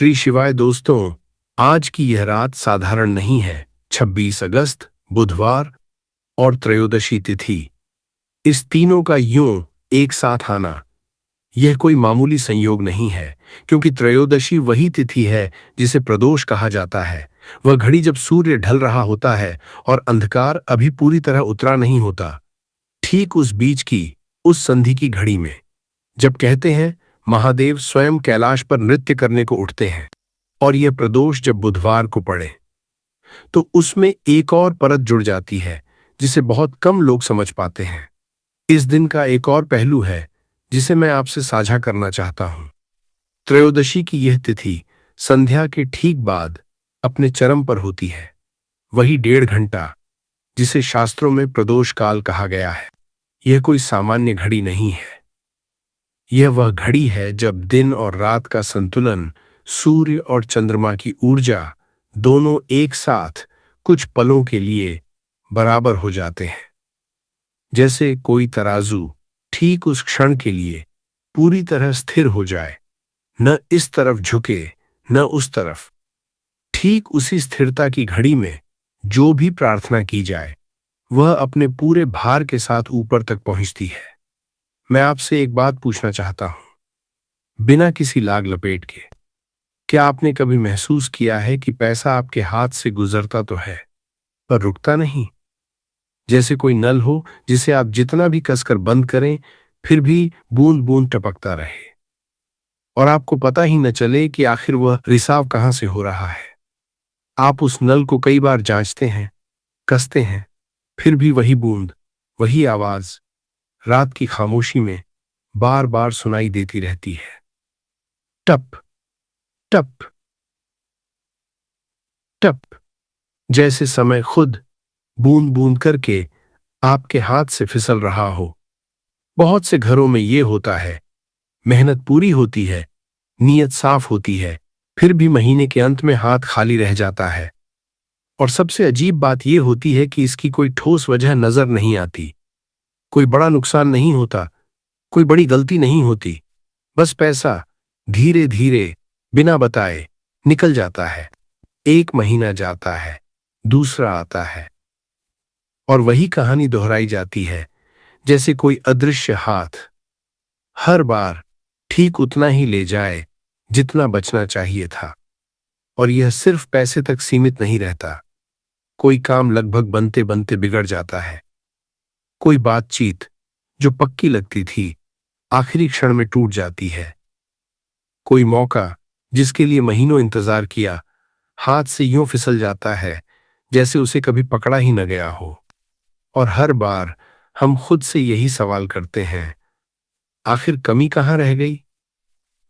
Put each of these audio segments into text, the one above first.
श्री शिवाय दोस्तों, आज की यह रात साधारण नहीं है। 26 अगस्त बुधवार और त्रयोदशी तिथि, इस तीनों का यूं एक साथ आना यह कोई मामूली संयोग नहीं है, क्योंकि त्रयोदशी वही तिथि है जिसे प्रदोष कहा जाता है। वह घड़ी जब सूर्य ढल रहा होता है और अंधकार अभी पूरी तरह उतरा नहीं होता, ठीक उस बीच की, उस संधि की घड़ी में, जब कहते हैं महादेव स्वयं कैलाश पर नृत्य करने को उठते हैं, और यह प्रदोष जब बुधवार को पड़े, तो उसमें एक और परत जुड़ जाती है जिसे बहुत कम लोग समझ पाते हैं। इस दिन का एक और पहलू है जिसे मैं आपसे साझा करना चाहता हूं। त्रयोदशी की यह तिथि संध्या के ठीक बाद अपने चरम पर होती है। वही 1.5 घंटा जिसे शास्त्रों में प्रदोष काल कहा गया है, यह कोई सामान्य घड़ी नहीं है। यह वह घड़ी है जब दिन और रात का संतुलन, सूर्य और चंद्रमा की ऊर्जा दोनों एक साथ कुछ पलों के लिए बराबर हो जाते हैं। जैसे कोई तराजू ठीक उस क्षण के लिए पूरी तरह स्थिर हो जाए, न इस तरफ झुके न उस तरफ। ठीक उसी स्थिरता की घड़ी में जो भी प्रार्थना की जाए, वह अपने पूरे भार के साथ ऊपर तक पहुंचती है। मैं आपसे एक बात पूछना चाहता हूं, बिना किसी लाग लपेट के, क्या आपने कभी महसूस किया है कि पैसा आपके हाथ से गुजरता तो है, पर रुकता नहीं? जैसे कोई नल हो जिसे आप जितना भी कसकर बंद करें, फिर भी बूंद बूंद टपकता रहे, और आपको पता ही न चले कि आखिर वह रिसाव कहां से हो रहा है। आप उस नल को कई बार जांचते हैं, कसते हैं, फिर भी वही बूंद, वही आवाज रात की खामोशी में बार बार सुनाई देती रहती है। टप टप टप, जैसे समय खुद बूंद बूंद करके आपके हाथ से फिसल रहा हो। बहुत से घरों में यह होता है, मेहनत पूरी होती है, नीयत साफ होती है, फिर भी महीने के अंत में हाथ खाली रह जाता है। और सबसे अजीब बात यह होती है कि इसकी कोई ठोस वजह नजर नहीं आती। कोई बड़ा नुकसान नहीं होता, कोई बड़ी गलती नहीं होती, बस पैसा धीरे धीरे बिना बताए निकल जाता है। एक महीना जाता है, दूसरा आता है, और वही कहानी दोहराई जाती है, जैसे कोई अदृश्य हाथ हर बार ठीक उतना ही ले जाए जितना बचना चाहिए था। और यह सिर्फ पैसे तक सीमित नहीं रहता। कोई काम लगभग बनते बनते बिगड़ जाता है। कोई बातचीत जो पक्की लगती थी, आखिरी क्षण में टूट जाती है। कोई मौका जिसके लिए महीनों इंतजार किया, हाथ से यूं फिसल जाता है जैसे उसे कभी पकड़ा ही न गया हो। और हर बार हम खुद से यही सवाल करते हैं, आखिर कमी कहाँ रह गई?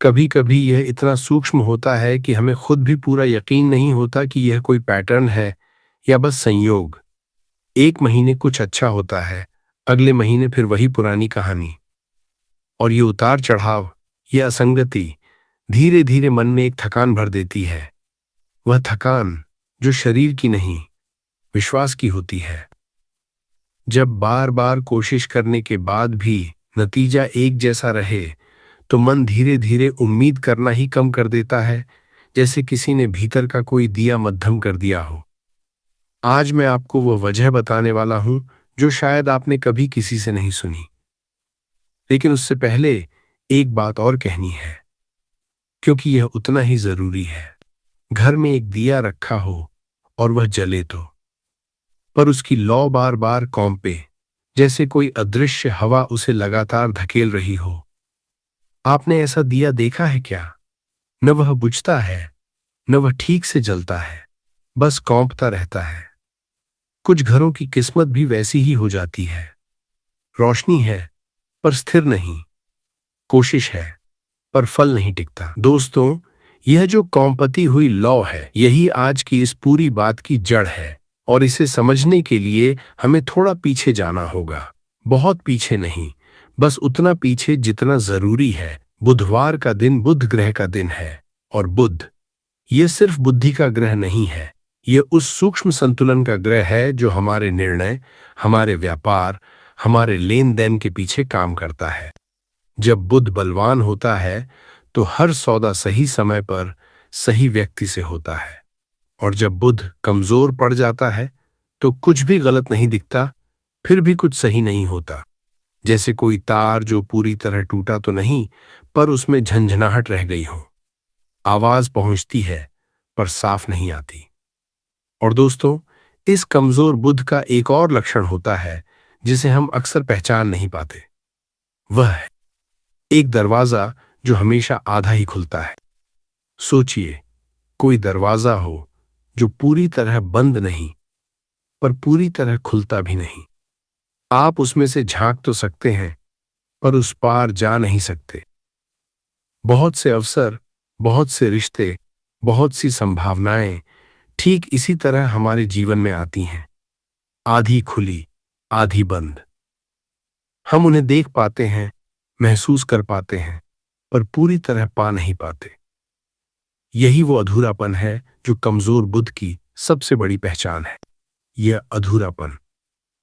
कभी कभी यह इतना सूक्ष्म होता है कि हमें खुद भी पूरा यकीन नहीं होता कि यह कोई पैटर्न है या बस संयोग। एक महीने कुछ अच्छा होता है, अगले महीने फिर वही पुरानी कहानी। और ये उतार चढ़ाव, ये असंगति धीरे धीरे मन में एक थकान भर देती है। वह थकान जो शरीर की नहीं, विश्वास की होती है। जब बार बार कोशिश करने के बाद भी नतीजा एक जैसा रहे, तो मन धीरे धीरे उम्मीद करना ही कम कर देता है, जैसे किसी ने भीतर का कोई दिया मध्यम कर दिया हो। आज मैं आपको वह वजह बताने वाला हूं जो शायद आपने कभी किसी से नहीं सुनी। लेकिन उससे पहले एक बात और कहनी है, क्योंकि यह उतना ही जरूरी है। घर में एक दिया रखा हो और वह जले तो, पर उसकी लौ बार बार कौंपे, जैसे कोई अदृश्य हवा उसे लगातार धकेल रही हो। आपने ऐसा दिया देखा है क्या? न वह बुझता है, न वह ठीक से जलता है, बस कौंपता रहता है। कुछ घरों की किस्मत भी वैसी ही हो जाती है। रोशनी है पर स्थिर नहीं, कोशिश है पर फल नहीं टिकता। दोस्तों, यह जो कौंपती हुई लौ है, यही आज की इस पूरी बात की जड़ है। और इसे समझने के लिए हमें थोड़ा पीछे जाना होगा। बहुत पीछे नहीं, बस उतना पीछे जितना जरूरी है। बुधवार का दिन बुध ग्रह का दिन है, और बुध यह सिर्फ बुद्धि का ग्रह नहीं है, यह उस सूक्ष्म संतुलन का ग्रह है जो हमारे निर्णय, हमारे व्यापार, हमारे लेन देन के पीछे काम करता है। जब बुध बलवान होता है तो हर सौदा सही समय पर, सही व्यक्ति से होता है। और जब बुध कमजोर पड़ जाता है तो कुछ भी गलत नहीं दिखता, फिर भी कुछ सही नहीं होता। जैसे कोई तार जो पूरी तरह टूटा तो नहीं, पर उसमें झंझनाहट रह गई हो। आवाज पहुंचती है पर साफ नहीं आती। और दोस्तों, इस कमजोर बुध का एक और लक्षण होता है जिसे हम अक्सर पहचान नहीं पाते। वह है एक दरवाजा जो हमेशा आधा ही खुलता है। सोचिए, कोई दरवाजा हो जो पूरी तरह बंद नहीं, पर पूरी तरह खुलता भी नहीं। आप उसमें से झांक तो सकते हैं, पर उस पार जा नहीं सकते। बहुत से अवसर, बहुत से रिश्ते, बहुत सी संभावनाएं ठीक इसी तरह हमारे जीवन में आती हैं, आधी खुली, आधी बंद। हम उन्हें देख पाते हैं, महसूस कर पाते हैं, पर पूरी तरह पा नहीं पाते। यही वो अधूरापन है जो कमजोर बुद्ध की सबसे बड़ी पहचान है। यह अधूरापन,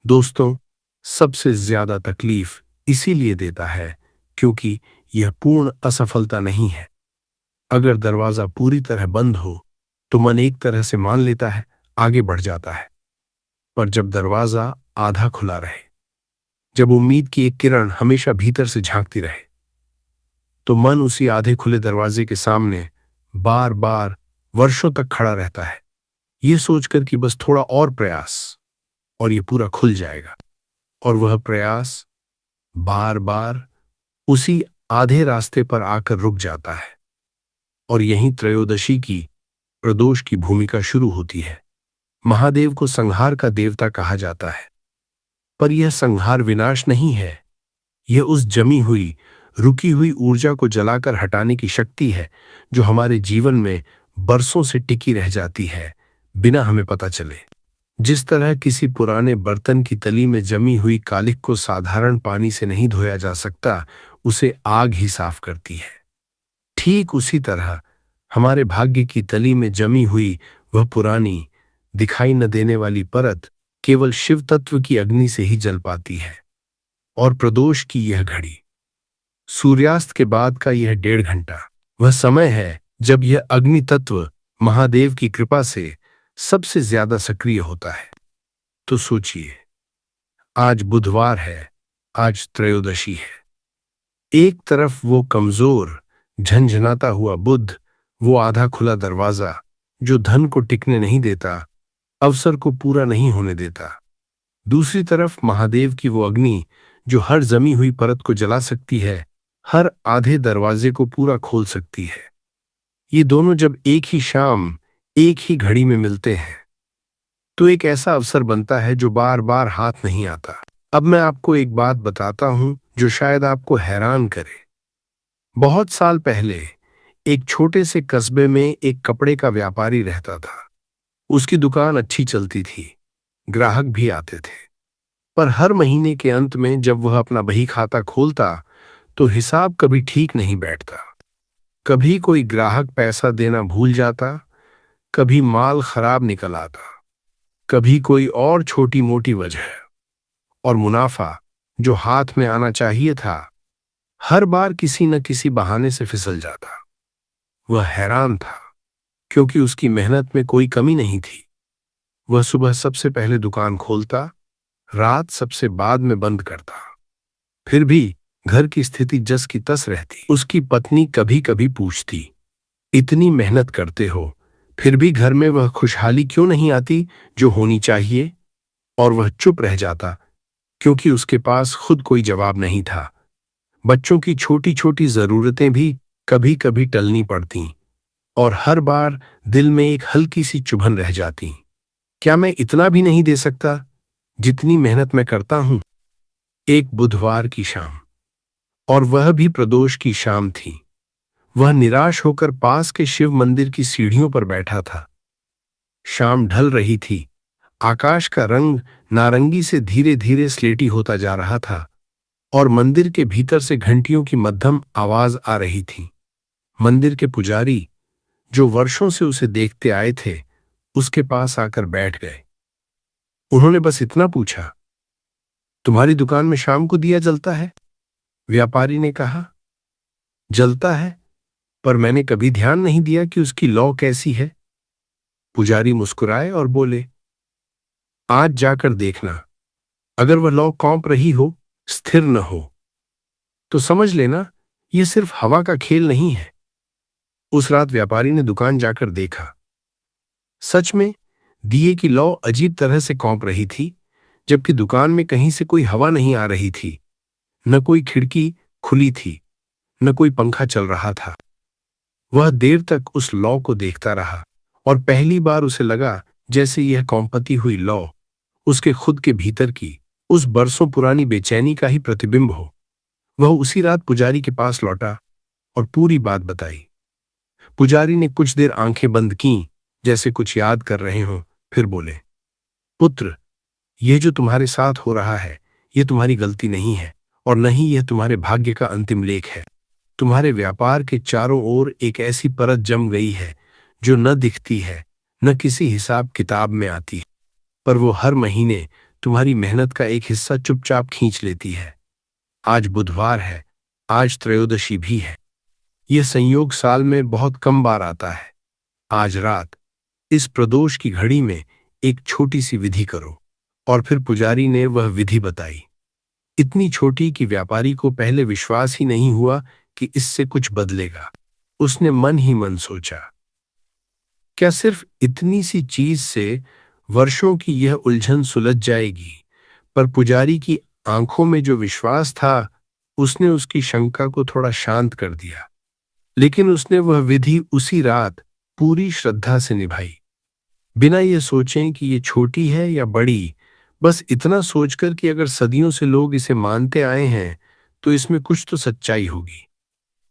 दोस्तों, सबसे ज्यादा तकलीफ इसीलिए देता है क्योंकि यह पूर्ण असफलता नहीं है। अगर दरवाजा पूरी तरह बंद हो तो मन एक तरह से मान लेता है, आगे बढ़ जाता है। पर जब दरवाजा आधा खुला रहे, जब उम्मीद की एक किरण हमेशा भीतर से झांकती रहे, तो मन उसी आधे खुले दरवाजे के सामने बार बार वर्षों तक खड़ा रहता है, ये सोचकर कि बस थोड़ा और प्रयास और ये पूरा खुल जाएगा। और वह प्रयास बार बार उसी आधे रास्ते पर आकर रुक जाता है। और यहीं त्रयोदशी की, प्रदोष की भूमिका शुरू होती है। महादेव को संहार का देवता कहा जाता है, पर यह संहार विनाश नहीं है। यह उस जमी हुई, रुकी हुई ऊर्जा को जलाकर हटाने की शक्ति है जो हमारे जीवन में बरसों से टिकी रह जाती है, बिना हमें पता चले। जिस तरह किसी पुराने बर्तन की तली में जमी हुई कालिख को साधारण पानी से नहीं धोया जा सकता, उसे आग ही साफ करती है। ठीक उसी तरह हमारे भाग्य की तली में जमी हुई वह पुरानी, दिखाई न देने वाली परत केवल शिव तत्व की अग्नि से ही जल पाती है। और प्रदोष की यह घड़ी, सूर्यास्त के बाद का यह 1.5 घंटा, वह समय है जब यह अग्नि तत्व महादेव की कृपा से सबसे ज्यादा सक्रिय होता है। तो सोचिए, आज बुधवार है, आज त्रयोदशी है। एक तरफ वो कमजोर, झंझनाता हुआ बुध, वो आधा खुला दरवाजा जो धन को टिकने नहीं देता, अवसर को पूरा नहीं होने देता। दूसरी तरफ महादेव की वो अग्नि जो हर जमी हुई परत को जला सकती है, हर आधे दरवाजे को पूरा खोल सकती है। ये दोनों जब एक ही शाम, एक ही घड़ी में मिलते हैं, तो एक ऐसा अवसर बनता है जो बार बार हाथ नहीं आता। अब मैं आपको एक बात बताता हूं जो शायद आपको हैरान करे। बहुत साल पहले एक छोटे से कस्बे में एक कपड़े का व्यापारी रहता था। उसकी दुकान अच्छी चलती थी, ग्राहक भी आते थे। पर हर महीने के अंत में जब वह अपना बही खाता खोलता तो हिसाब कभी ठीक नहीं बैठता। कभी कोई ग्राहक पैसा देना भूल जाता, कभी माल खराब निकल आता, कभी कोई और छोटी मोटी वजह। और मुनाफा जो हाथ में आना चाहिए था, हर बार किसी न किसी बहाने से फिसल जाता। वह हैरान था क्योंकि उसकी मेहनत में कोई कमी नहीं थी। वह सुबह सबसे पहले दुकान खोलता, रात सबसे बाद में बंद करता। फिर भी घर की स्थिति जस की तस रहती। उसकी पत्नी कभी कभी पूछती, इतनी मेहनत करते हो, फिर भी घर में वह खुशहाली क्यों नहीं आती जो होनी चाहिए? और वह चुप रह जाता क्योंकि उसके पास खुद कोई जवाब नहीं था। बच्चों की छोटी छोटी जरूरतें भी कभी कभी टलनी पड़ती और हर बार दिल में एक हल्की सी चुभन रह जाती। क्या मैं इतना भी नहीं दे सकता जितनी मेहनत मैं करता हूं? एक बुधवार की शाम, और वह भी प्रदोष की शाम थी। वह निराश होकर पास के शिव मंदिर की सीढ़ियों पर बैठा था। शाम ढल रही थी, आकाश का रंग नारंगी से धीरे धीरे स्लेटी होता जा रहा था और मंदिर के भीतर से घंटियों की मध्यम आवाज आ रही थी। मंदिर के पुजारी, जो वर्षों से उसे देखते आए थे, उसके पास आकर बैठ गए। उन्होंने बस इतना पूछा, तुम्हारी दुकान में शाम को दिया जलता है? व्यापारी ने कहा, जलता है, पर मैंने कभी ध्यान नहीं दिया कि उसकी लौ कैसी है। पुजारी मुस्कुराए और बोले, आज जाकर देखना, अगर वह लौ कौंप रही हो, स्थिर न हो, तो समझ लेना यह सिर्फ हवा का खेल नहीं है। उस रात व्यापारी ने दुकान जाकर देखा। सच में दिए की लौ अजीब तरह से कौंप रही थी, जबकि दुकान में कहीं से कोई हवा नहीं आ रही थी। न कोई खिड़की खुली थी, न कोई पंखा चल रहा था। वह देर तक उस लौ को देखता रहा और पहली बार उसे लगा जैसे यह कौंपती हुई लौ उसके खुद के भीतर की उस बरसों पुरानी बेचैनी का ही प्रतिबिंब हो। वह उसी रात पुजारी के पास लौटा और पूरी बात बताई। पुजारी ने कुछ देर आंखें बंद कीं, जैसे कुछ याद कर रहे हों, फिर बोले, पुत्र, यह जो तुम्हारे साथ हो रहा है, यह तुम्हारी गलती नहीं है और न ही यह तुम्हारे भाग्य का अंतिम लेख है। तुम्हारे व्यापार के चारों ओर एक ऐसी परत जम गई है जो न दिखती है, न किसी हिसाब किताब में आती है, पर वो हर महीने तुम्हारी मेहनत का एक हिस्सा चुपचाप खींच लेती है। आज बुधवार है, आज त्रयोदशी भी है। यह संयोग साल में बहुत कम बार आता है। आज रात इस प्रदोष की घड़ी में एक छोटी सी विधि करो। और फिर पुजारी ने वह विधि बताई, इतनी छोटी कि व्यापारी को पहले विश्वास ही नहीं हुआ कि इससे कुछ बदलेगा। उसने मन ही मन सोचा, क्या सिर्फ इतनी सी चीज से वर्षों की यह उलझन सुलझ जाएगी? पर पुजारी की आंखों में जो विश्वास था, उसने उसकी शंका को थोड़ा शांत कर दिया। लेकिन उसने वह विधि उसी रात पूरी श्रद्धा से निभाई, बिना ये सोचें कि ये छोटी है या बड़ी, बस इतना सोचकर कि अगर सदियों से लोग इसे मानते आए हैं तो इसमें कुछ तो सच्चाई होगी।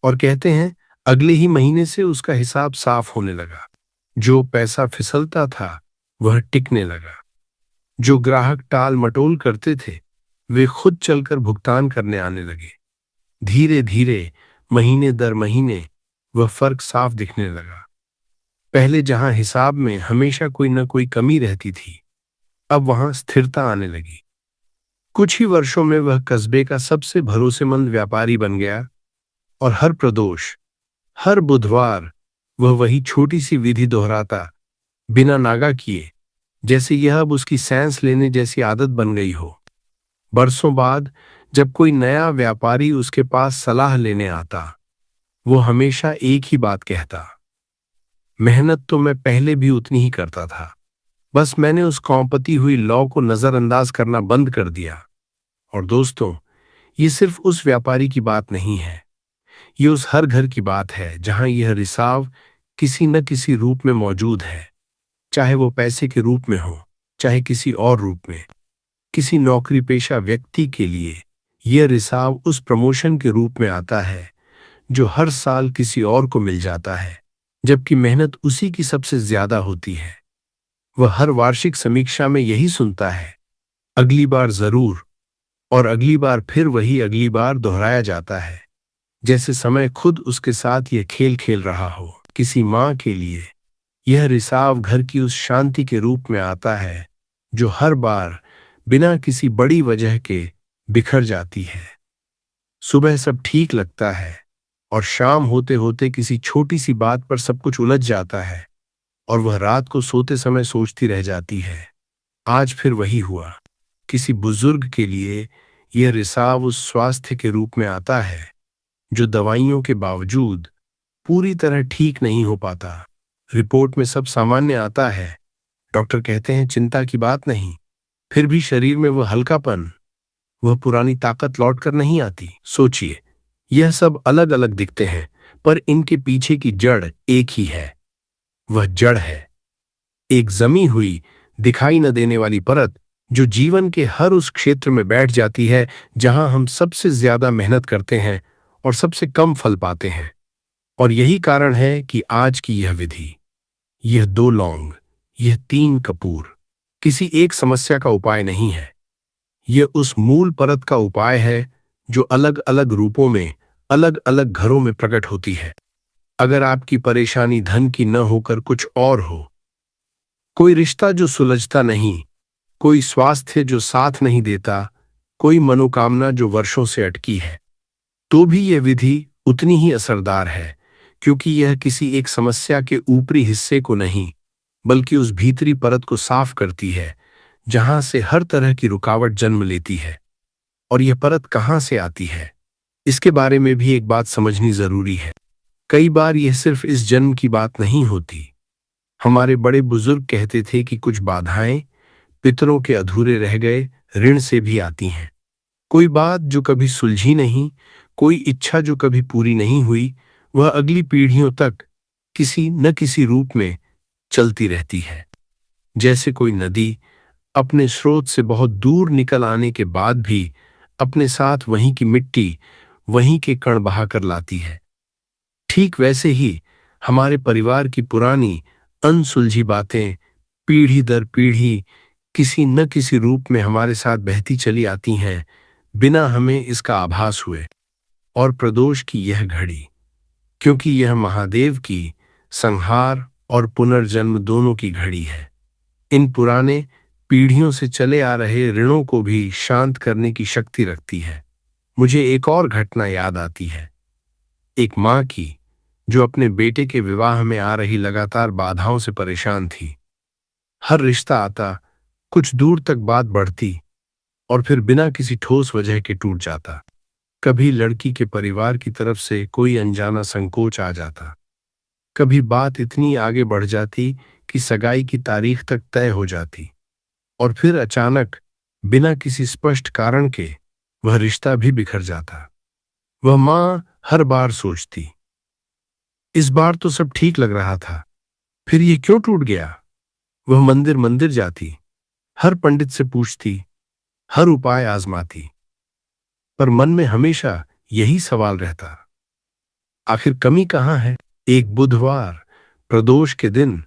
और कहते हैं, अगले ही महीने से उसका हिसाब साफ होने लगा। जो पैसा फिसलता था वह टिकने लगा। जो ग्राहक टाल मटोल करते थे वे खुद चलकर भुगतान करने आने लगे। धीरे धीरे, महीने दर महीने वह फर्क साफ दिखने लगा। पहले जहां हिसाब में हमेशा कोई न कोई कमी रहती थी, अब वहां स्थिरता आने लगी। कुछ ही वर्षों में वह कस्बे का सबसे भरोसेमंद व्यापारी बन गया और हर प्रदोष, हर बुधवार वह वही छोटी सी विधि दोहराता, बिना नागा किए, जैसे यह अब उसकी सांस लेने जैसी आदत बन गई हो। बरसों बाद जब कोई नया व्यापारी उसके पास सलाह लेने आता, वो हमेशा एक ही बात कहता, मेहनत तो मैं पहले भी उतनी ही करता था, बस मैंने उस कौंपती हुई लौ को नजरअंदाज करना बंद कर दिया। और दोस्तों, ये सिर्फ उस व्यापारी की बात नहीं है, ये उस हर घर की बात है जहां यह रिसाव किसी न किसी रूप में मौजूद है। चाहे वो पैसे के रूप में हो, चाहे किसी और रूप में। किसी नौकरी पेशा व्यक्ति के लिए यह रिसाव उस प्रमोशन के रूप में आता है जो हर साल किसी और को मिल जाता है, जबकि मेहनत उसी की सबसे ज्यादा होती है। वह हर वार्षिक समीक्षा में यही सुनता है, अगली बार जरूर, और अगली बार फिर वही अगली बार दोहराया जाता है, जैसे समय खुद उसके साथ यह खेल खेल रहा हो। किसी माँ के लिए यह रिसाव घर की उस शांति के रूप में आता है जो हर बार बिना किसी बड़ी वजह के बिखर जाती है। सुबह सब ठीक लगता है और शाम होते होते किसी छोटी सी बात पर सब कुछ उलझ जाता है और वह रात को सोते समय सोचती रह जाती है, आज फिर वही हुआ। किसी बुजुर्ग के लिए यह रिसाव उस स्वास्थ्य के रूप में आता है जो दवाइयों के बावजूद पूरी तरह ठीक नहीं हो पाता। रिपोर्ट में सब सामान्य आता है, डॉक्टर कहते हैं चिंता की बात नहीं, फिर भी शरीर में वह हल्कापन, वह पुरानी ताकत लौट कर नहीं आती। सोचिए, यह सब अलग अलग दिखते हैं, पर इनके पीछे की जड़ एक ही है। वह जड़ है एक जमी हुई, दिखाई न देने वाली परत जो जीवन के हर उस क्षेत्र में बैठ जाती है जहां हम सबसे ज्यादा मेहनत करते हैं और सबसे कम फल पाते हैं। और यही कारण है कि आज की यह विधि, यह 2 लौंग, यह 3 कपूर किसी एक समस्या का उपाय नहीं है। यह उस मूल परत का उपाय है जो अलग अलग रूपों में अलग अलग घरों में प्रकट होती है। अगर आपकी परेशानी धन की न होकर कुछ और हो, कोई रिश्ता जो सुलझता नहीं, कोई स्वास्थ्य जो साथ नहीं देता, कोई मनोकामना जो वर्षों से अटकी है, तो भी यह विधि उतनी ही असरदार है, क्योंकि यह किसी एक समस्या के ऊपरी हिस्से को नहीं, बल्कि उस भीतरी परत को साफ करती है जहां से हर तरह की रुकावट जन्म लेती है। और यह परत कहां से आती है, इसके बारे में भी एक बात समझनी जरूरी है। कई बार यह सिर्फ इस जन्म की बात नहीं होती। हमारे बड़े बुजुर्ग कहते थे कि कुछ बाधाएं पितरों के अधूरे रह गए ऋण से भी आती हैं। कोई बात जो कभी सुलझी नहीं, कोई इच्छा जो कभी पूरी नहीं हुई, वह अगली पीढ़ियों तक किसी न किसी रूप में चलती रहती है। जैसे कोई नदी अपने स्रोत से बहुत दूर निकल आने के बाद भी अपने साथ वहीं की मिट्टी, वहीं के कण बहा कर लाती है। ठीक वैसे ही हमारे परिवार की पुरानी अनसुलझी बातें पीढ़ी दर पीढ़ी किसी न किसी रूप में हमारे साथ बहती चली आती हैं, बिना हमें इसका आभास हुए। और प्रदोष की यह घड़ी, क्योंकि यह महादेव की संहार और पुनर्जन्म दोनों की घड़ी है, इन पुराने पीढ़ियों से चले आ रहे ऋणों को भी शांत करने की शक्ति रखती है। मुझे एक और घटना याद आती है, एक माँ की जो अपने बेटे के विवाह में आ रही लगातार बाधाओं से परेशान थी। हर रिश्ता आता, कुछ दूर तक बात बढ़ती और फिर बिना किसी ठोस वजह के टूट जाता। कभी लड़की के परिवार की तरफ से कोई अनजाना संकोच आ जाता, कभी बात इतनी आगे बढ़ जाती कि सगाई की तारीख तक तय हो जाती, और फिर अचानक बिना किसी स्पष्ट कारण के वह रिश्ता भी बिखर जाता। वह माँ हर बार सोचती, इस बार तो सब ठीक लग रहा था, फिर ये क्यों टूट गया। वह मंदिर मंदिर जाती, हर पंडित से पूछती, हर उपाय आजमाती, पर मन में हमेशा यही सवाल रहता, आखिर कमी कहाँ है। एक बुधवार प्रदोष के दिन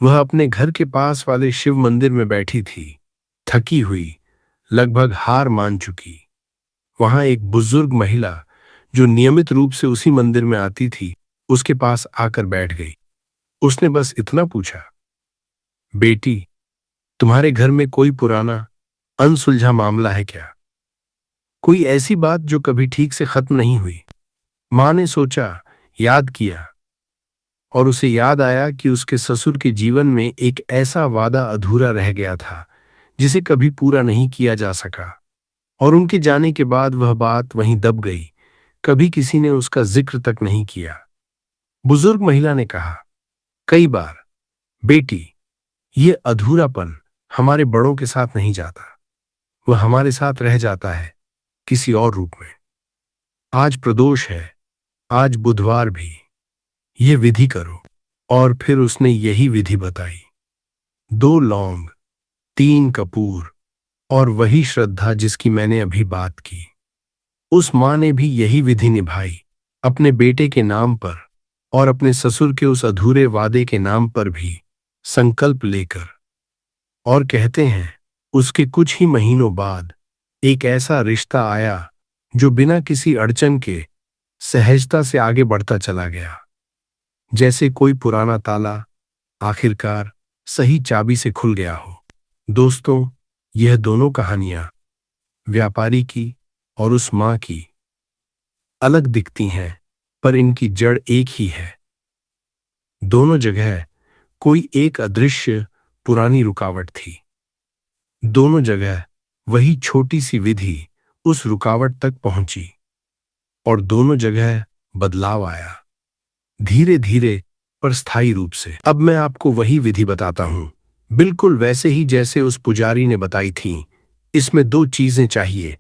वह अपने घर के पास वाले शिव मंदिर में बैठी थी, थकी हुई, लगभग हार मान चुकी। वहां एक बुजुर्ग महिला जो नियमित रूप से उसी मंदिर में आती थी, उसके पास आकर बैठ गई। उसने बस इतना पूछा, बेटी, तुम्हारे घर में कोई पुराना अनसुलझा मामला है क्या? कोई ऐसी बात जो कभी ठीक से खत्म नहीं हुई? मां ने सोचा, याद किया, और उसे याद आया कि उसके ससुर के जीवन में एक ऐसा वादा अधूरा रह गया था जिसे कभी पूरा नहीं किया जा सका, और उनके जाने के बाद वह बात वहीं दब गई। कभी किसी ने उसका जिक्र तक नहीं किया। बुजुर्ग महिला ने कहा, कई बार बेटी, ये अधूरापन हमारे बड़ों के साथ नहीं जाता, वह हमारे साथ रह जाता है किसी और रूप में। आज प्रदोष है, आज बुधवार भी, ये विधि करो। और फिर उसने यही विधि बताई। 2 लौंग, 3 कपूर और वही श्रद्धा जिसकी मैंने अभी बात की। उस मां ने भी यही विधि निभाई, अपने बेटे के नाम पर और अपने ससुर के उस अधूरे वादे के नाम पर भी संकल्प लेकर। और कहते हैं, उसके कुछ ही महीनों बाद एक ऐसा रिश्ता आया जो बिना किसी अड़चन के सहजता से आगे बढ़ता चला गया, जैसे कोई पुराना ताला आखिरकार सही चाबी से खुल गया हो। दोस्तों, यह दोनों कहानियां व्यापारी की और उस मां की अलग दिखती हैं, पर इनकी जड़ एक ही है। दोनों जगह कोई एक अदृश्य पुरानी रुकावट थी। दोनों जगह वही छोटी सी विधि उस रुकावट तक पहुंची, और दोनों जगह बदलाव आया, धीरे धीरे पर स्थायी रूप से। अब मैं आपको वही विधि बताता हूं, बिल्कुल वैसे ही जैसे उस पुजारी ने बताई थी। इसमें 2 चीजें चाहिए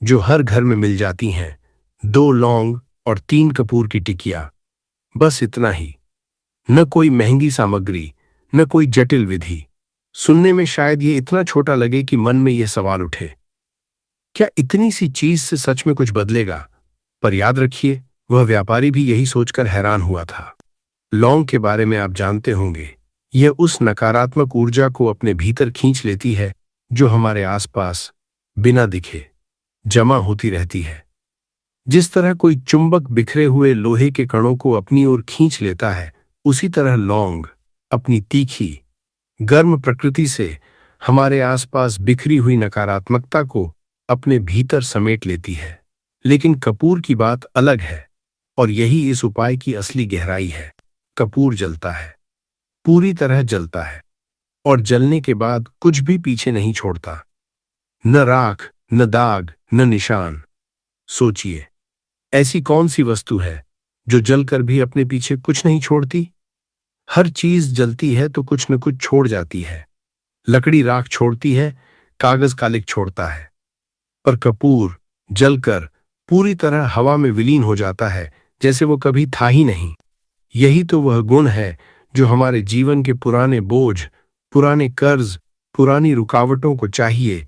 जो हर घर में मिल जाती हैं, 2 लौंग और 3 कपूर की टिकिया, बस इतना ही। न कोई महंगी सामग्री, न कोई जटिल विधि। सुनने में शायद ये इतना छोटा लगे कि मन में यह सवाल उठे, क्या इतनी सी चीज से सच में कुछ बदलेगा? पर याद रखिए, वह व्यापारी भी यही सोचकर हैरान हुआ था। लौंग के बारे में आप जानते होंगे, यह उस नकारात्मक ऊर्जा को अपने भीतर खींच लेती है जो हमारे आसपास बिना दिखे जमा होती रहती है। जिस तरह कोई चुंबक बिखरे हुए लोहे के कणों को अपनी ओर खींच लेता है, उसी तरह लौंग अपनी तीखी, गर्म प्रकृति से हमारे आसपास बिखरी हुई नकारात्मकता को अपने भीतर समेट लेती है। लेकिन कपूर की बात अलग है। और यही इस उपाय की असली गहराई है। कपूर जलता है, पूरी तरह जलता है, और जलने के बाद कुछ भी पीछे नहीं छोड़ता। न राख, न दाग, न निशान। सोचिए, ऐसी कौन सी वस्तु है जो जलकर भी अपने पीछे कुछ नहीं छोड़ती? हर चीज जलती है तो कुछ न कुछ छोड़ जाती है। लकड़ी राख छोड़ती है, कागज कालिख छोड़ता है, पर कपूर जलकर पूरी तरह हवा में विलीन हो जाता है, जैसे वो कभी था ही नहीं। यही तो वह गुण है जो हमारे जीवन के पुराने बोझ, पुराने कर्ज, पुरानी रुकावटों को चाहिए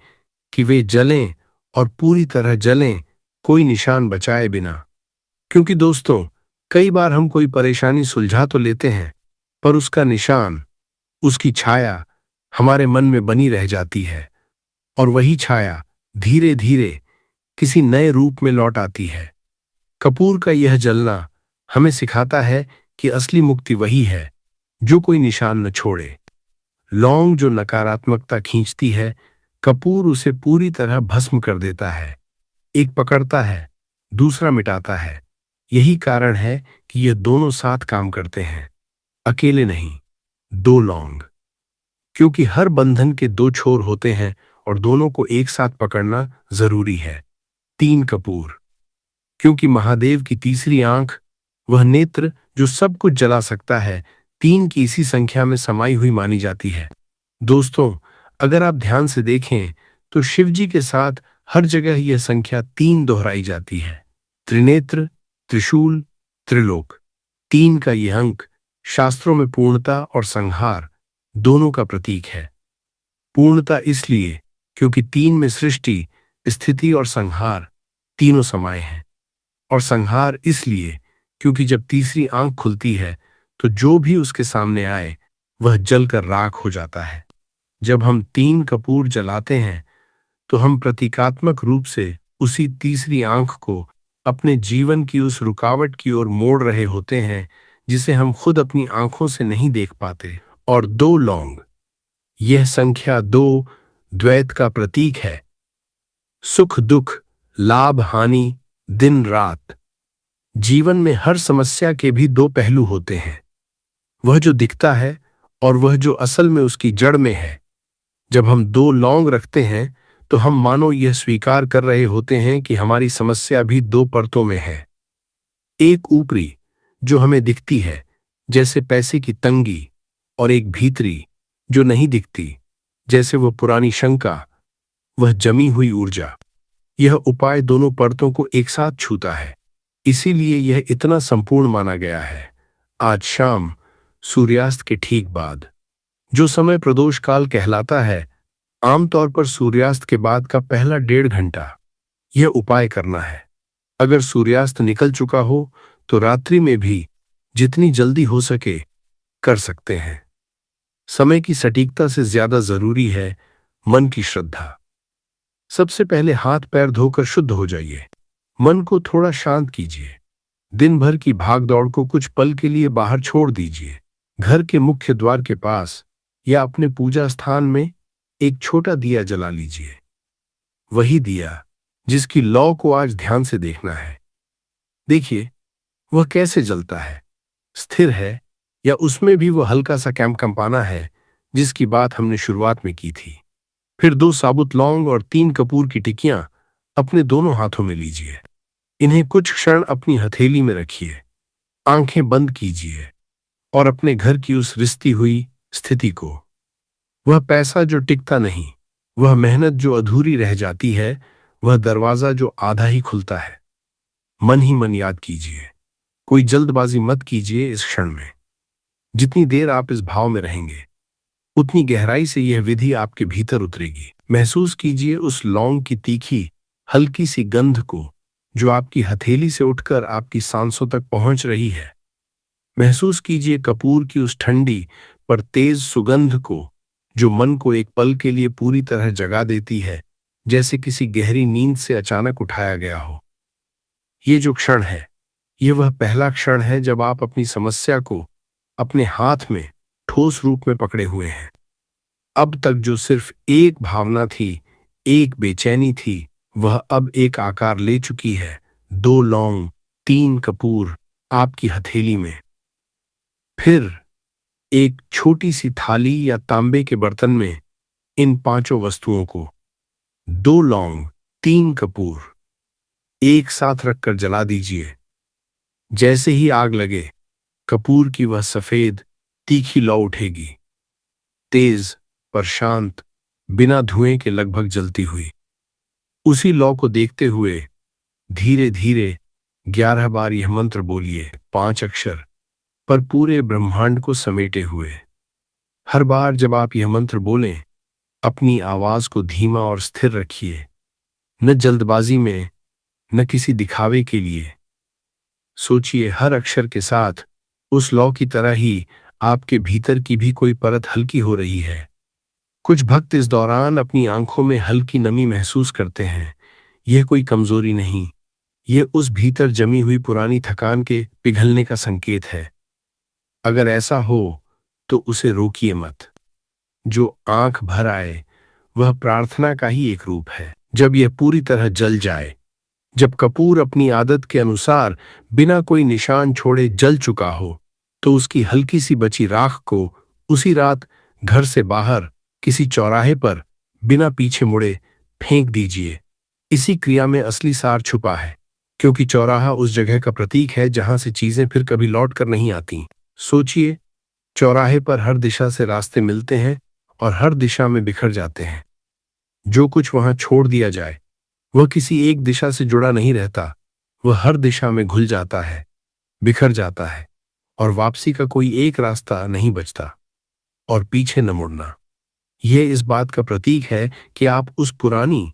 कि वे जलें, और पूरी तरह जलें, कोई निशान बचाए बिना। क्योंकि दोस्तों, कई बार हम कोई परेशानी सुलझा तो लेते हैं, पर उसका निशान, उसकी छाया हमारे मन में बनी रह जाती है, और वही छाया धीरे धीरे किसी नए रूप में लौट आती है। कपूर का यह जलना हमें सिखाता है कि असली मुक्ति वही है जो कोई निशान न छोड़े। लौंग जो नकारात्मकता खींचती है, कपूर उसे पूरी तरह भस्म कर देता है। एक पकड़ता है, दूसरा मिटाता है। यही कारण है कि ये दोनों साथ काम करते हैं, अकेले नहीं। दो लौंग, क्योंकि हर बंधन के दो छोर होते हैं और दोनों को एक साथ पकड़ना जरूरी है। तीन कपूर, क्योंकि महादेव की तीसरी आंख, वह नेत्र जो सब कुछ जला सकता है, तीन की इसी संख्या में समाई हुई मानी जाती है। दोस्तों, अगर आप ध्यान से देखें तो शिव जी के साथ हर जगह यह संख्या तीन दोहराई जाती है। त्रिनेत्र, त्रिशूल, त्रिलोक। तीन का यह अंक शास्त्रों में पूर्णता और संहार दोनों का प्रतीक है। पूर्णता इसलिए क्योंकि तीन में सृष्टि, स्थिति और संहार तीनों समाये हैं, और संहार इसलिए क्योंकि जब तीसरी आंख खुलती है तो जो भी उसके सामने आए वह जलकर राख हो जाता है। जब हम तीन कपूर जलाते हैं तो हम प्रतीकात्मक रूप से उसी तीसरी आंख को अपने जीवन की उस रुकावट की ओर मोड़ रहे होते हैं जिसे हम खुद अपनी आंखों से नहीं देख पाते। और दो लौंग, यह संख्या दो द्वैत का प्रतीक है। सुख दुख, लाभ हानि, दिन रात। जीवन में हर समस्या के भी दो पहलू होते हैं, वह जो दिखता है और वह जो असल में उसकी जड़ में है। जब हम दो लौंग रखते हैं तो हम मानो यह स्वीकार कर रहे होते हैं कि हमारी समस्या भी दो परतों में है। एक ऊपरी जो हमें दिखती है, जैसे पैसे की तंगी, और एक भीतरी जो नहीं दिखती, जैसे वह पुरानी शंका, वह जमी हुई ऊर्जा। यह उपाय दोनों परतों को एक साथ छूता है, इसीलिए यह इतना संपूर्ण माना गया है। आज शाम सूर्यास्त के ठीक बाद, जो समय प्रदोष काल कहलाता है, आमतौर पर सूर्यास्त के बाद का पहला 1.5 घंटा यह उपाय करना है। अगर सूर्यास्त निकल चुका हो तो रात्रि में भी जितनी जल्दी हो सके कर सकते हैं। समय की सटीकता से ज्यादा जरूरी है मन की श्रद्धा। सबसे पहले हाथ पैर धोकर शुद्ध हो जाइए। मन को थोड़ा शांत कीजिए। दिन भर की भागदौड़ को कुछ पल के लिए बाहर छोड़ दीजिए। घर के मुख्य द्वार के पास या अपने पूजा स्थान में एक छोटा दिया जला लीजिए। वही दिया जिसकी लौ को आज ध्यान से देखना है। देखिए वह कैसे जलता है, स्थिर है या उसमें भी वह हल्का सा कंपना है जिसकी बात हमने शुरुआत में की थी। फिर 2 साबुत लौंग और 3 कपूर की टिकियां अपने दोनों हाथों में लीजिए। इन्हें कुछ क्षण अपनी हथेली में रखिए, आंखें बंद कीजिए और अपने घर की उस रिश्ती हुई स्थिति को, वह पैसा जो टिकता नहीं, वह मेहनत जो अधूरी रह जाती है, वह दरवाजा जो आधा ही खुलता है, मन ही मन याद कीजिए। कोई जल्दबाजी मत कीजिए इस क्षण में। जितनी देर आप इस भाव में रहेंगे उतनी गहराई से यह विधि आपके भीतर उतरेगी। महसूस कीजिए उस लौंग की तीखी हल्की सी गंध को जो आपकी हथेली से उठकर आपकी सांसों तक पहुंच रही है। महसूस कीजिए कपूर की उस ठंडी पर तेज सुगंध को जो मन को एक पल के लिए पूरी तरह जगा देती है, जैसे किसी गहरी नींद से अचानक उठाया गया हो। ये जो क्षण है, ये वह पहला क्षण है जब आप अपनी समस्या को अपने हाथ में ठोस रूप में पकड़े हुए हैं। अब तक जो सिर्फ एक भावना थी, एक बेचैनी थी, वह अब एक आकार ले चुकी है। 2 लौंग, 3 कपूर आपकी हथेली में। फिर एक छोटी सी थाली या तांबे के बर्तन में इन पांचों वस्तुओं को, 2 लौंग, 3 कपूर, एक साथ रखकर जला दीजिए। जैसे ही आग लगे, कपूर की वह सफेद तीखी लौ उठेगी, तेज पर शांत, बिना धुएं के लगभग जलती हुई। उसी लौ को देखते हुए धीरे धीरे 11 बार यह मंत्र बोलिए, 5 अक्षर पर पूरे ब्रह्मांड को समेटे हुए। हर बार जब आप यह मंत्र बोलें, अपनी आवाज को धीमा और स्थिर रखिए, न जल्दबाजी में, न किसी दिखावे के लिए। सोचिए, हर अक्षर के साथ उस लौ की तरह ही आपके भीतर की भी कोई परत हल्की हो रही है। कुछ भक्त इस दौरान अपनी आंखों में हल्की नमी महसूस करते हैं। यह कोई कमजोरी नहीं, यह उस भीतर जमी हुई पुरानी थकान के पिघलने का संकेत है। अगर ऐसा हो तो उसे रोकिए मत। जो आंख भर आए वह प्रार्थना का ही एक रूप है। जब यह पूरी तरह जल जाए, जब कपूर अपनी आदत के अनुसार बिना कोई निशान छोड़े जल चुका हो, तो उसकी हल्की सी बची राख को उसी रात घर से बाहर किसी चौराहे पर बिना पीछे मुड़े फेंक दीजिए। इसी क्रिया में असली सार छुपा है, क्योंकि चौराहा उस जगह का प्रतीक है जहां से चीजें फिर कभी लौट कर नहीं आती। सोचिए, चौराहे पर हर दिशा से रास्ते मिलते हैं और हर दिशा में बिखर जाते हैं। जो कुछ वहां छोड़ दिया जाए वह किसी एक दिशा से जुड़ा नहीं रहता, वह हर दिशा में घुल जाता है, बिखर जाता है और वापसी का कोई एक रास्ता नहीं बचता। और पीछे न मुड़ना, यह इस बात का प्रतीक है कि आप उस पुरानी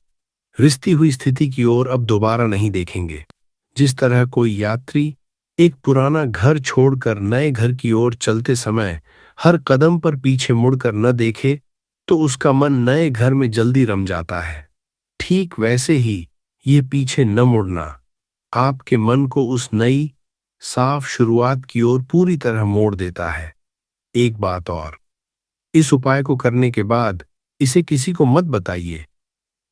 रिश्ती हुई स्थिति की ओर अब दोबारा नहीं देखेंगे। जिस तरह कोई यात्री एक पुराना घर छोड़कर नए घर की ओर चलते समय हर कदम पर पीछे मुड़कर न देखे, तो उसका मन नए घर में जल्दी रम जाता है। ठीक वैसे ही ये पीछे न मुड़ना आपके मन को उस नई साफ शुरुआत की ओर पूरी तरह मोड़ देता है। एक बात और, इस उपाय को करने के बाद इसे किसी को मत बताइए।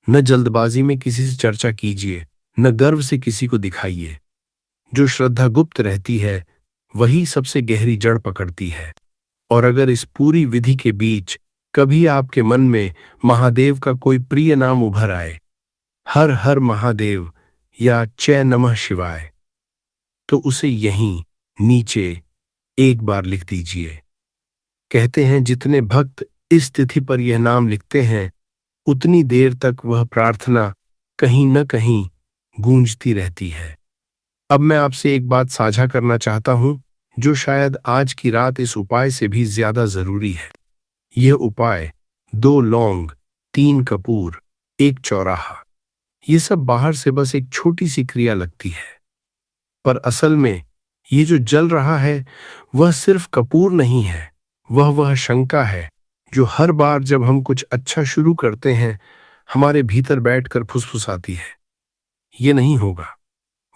न जल्दबाजी में किसी से चर्चा कीजिए, न गर्व से किसी को दिखाइए। जो श्रद्धा गुप्त रहती है वही सबसे गहरी जड़ पकड़ती है। और अगर इस पूरी विधि के बीच कभी आपके मन में महादेव का कोई प्रिय नाम उभर आए, हर हर महादेव या जय नमः शिवाय, तो उसे यहीं नीचे एक बार लिख दीजिए। कहते हैं जितने भक्त इस तिथि पर यह नाम लिखते हैं, उतनी देर तक वह प्रार्थना कहीं न कहीं गूंजती रहती है। अब मैं आपसे एक बात साझा करना चाहता हूं, जो शायद आज की रात इस उपाय से भी ज्यादा जरूरी है। यह उपाय 2 लौंग, 3 कपूर, 1 चौराहा, ये सब बाहर से बस एक छोटी सी क्रिया लगती है, पर असल में ये जो जल रहा है वह सिर्फ कपूर नहीं है, वह शंका है जो हर बार जब हम कुछ अच्छा शुरू करते हैं हमारे भीतर बैठकर फुसफुसाती है, ये नहीं होगा।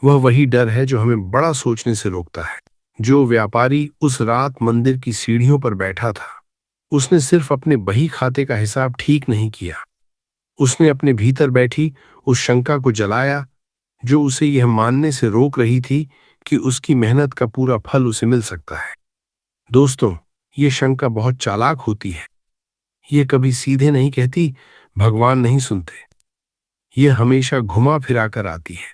वह वही डर है जो हमें बड़ा सोचने से रोकता है। जो व्यापारी उस रात मंदिर की सीढ़ियों पर बैठा था, उसने सिर्फ अपने बही खाते का हिसाब ठीक नहीं किया, उसने अपने भीतर बैठी उस शंका को जलाया जो उसे यह मानने से रोक रही थी कि उसकी मेहनत का पूरा फल उसे मिल सकता है। दोस्तों, ये शंका बहुत चालाक होती है। ये कभी सीधे नहीं कहती भगवान नहीं सुनते, यह हमेशा घुमा फिरा कर आती है।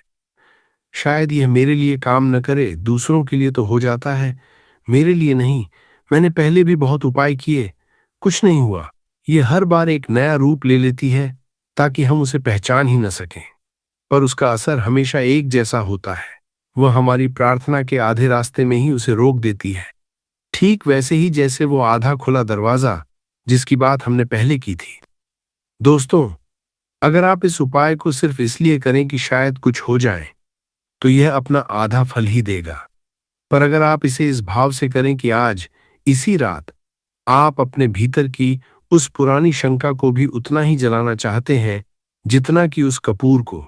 शायद यह मेरे लिए काम न करे, दूसरों के लिए तो हो जाता है, मेरे लिए नहीं, मैंने पहले भी बहुत उपाय किए, कुछ नहीं हुआ। यह हर बार एक नया रूप ले लेती है ताकि हम उसे पहचान ही न सकें, पर उसका असर हमेशा एक जैसा होता है। वह हमारी प्रार्थना के आधे रास्ते में ही उसे रोक देती है, ठीक वैसे ही जैसे वो आधा खुला दरवाजा जिसकी बात हमने पहले की थी। दोस्तों, अगर आप इस उपाय को सिर्फ इसलिए करें कि शायद कुछ हो जाए, तो यह अपना आधा फल ही देगा। पर अगर आप इसे इस भाव से करें कि आज इसी रात आप अपने भीतर की उस पुरानी शंका को भी उतना ही जलाना चाहते हैं जितना कि उस कपूर को,